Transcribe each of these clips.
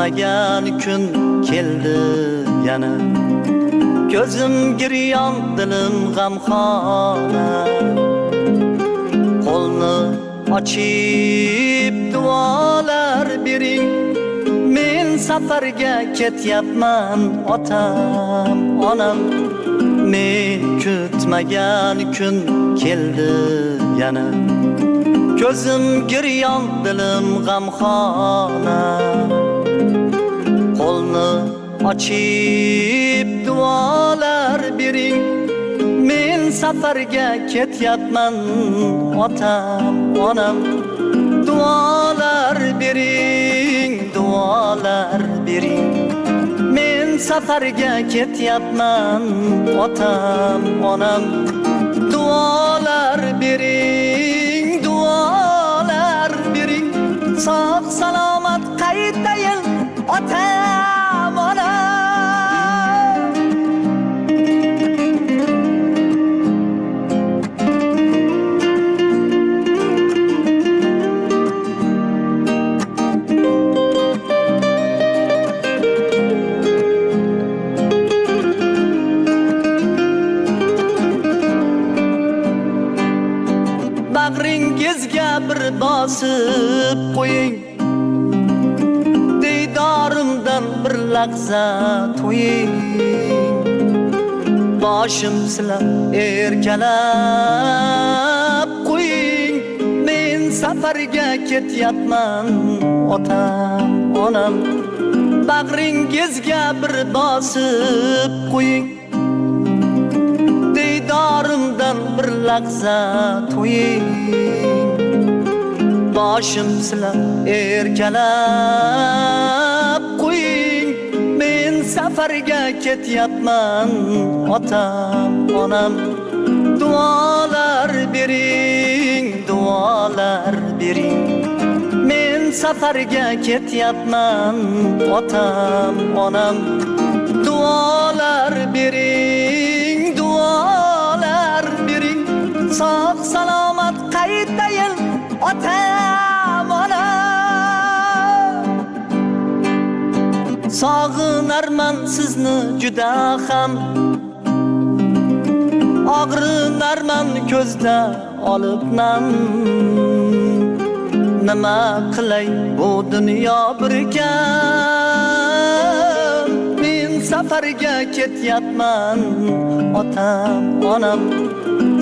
kutmagan kun keldi yana. Gözüm giryon, dilim g'amxona. Qo'lni ochib duolar bering. Men safarga ketyapman otam, onam. Men kutmagan kun keldi yana. Gözüm giryon, dilim g'amxona. Qo'lni ochib duolar bering. Men safarga ketyapman otam, onam. Duolar bering, duolar bering. Men safarga ketyapman otam, onam. Duolar bering, duolar bering. Sog' salomat qaytayin otam, onam. Bag'ringizga bir bosib qo'ying. Diydorimdan bir lahza to'ying. Boshim silab erkalab qo'ying. Men safarga ketyapman otam, onam. Bag'ringizga bir bosib qo'ying. Diydorimdan bir lahza to'ying. Boshim silab erkalab qo'ying. Men safarga ketyapman otam, onam. Duolar bering, duolar bering. Men safarga ketyapman otam, onam. Duolar bering, duolar bering. Sog' salomat qaytayin otam, onam. Sog'inarman sizni juda ham. Og'rinarman ko'zda olibman. Nima qilay bu dunyo bir kam. Men safarga ketyapman otam, onam.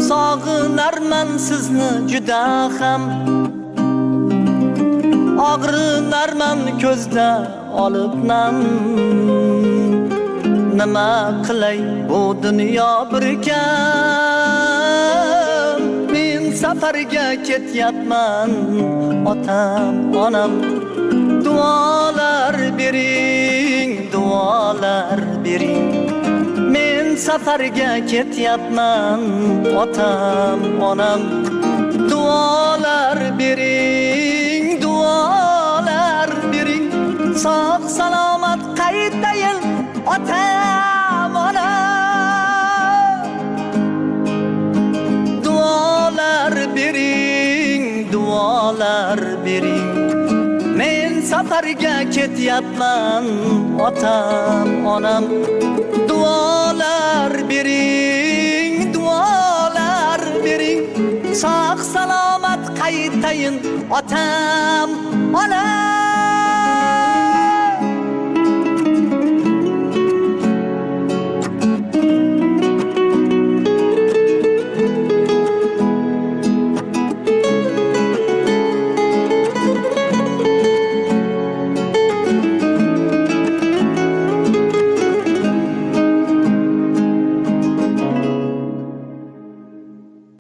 Sog'inarman sizni juda ham. Og'rinarman ko'zda olibman. Nima qilay bu dunyo bir kam. Men safarga ketyapman otam, onam. Duolar bering, duolar bering. Men safarga ketyapman otam, onam. Duolar bering, duolar bering. Sog' salomat qaytayin otam, onam. Duolar bering, duolar bering. Men safarga ketyapman otam, onam. Duolar bering, duolar bering. Sog' salomat qaytayin otam, onam.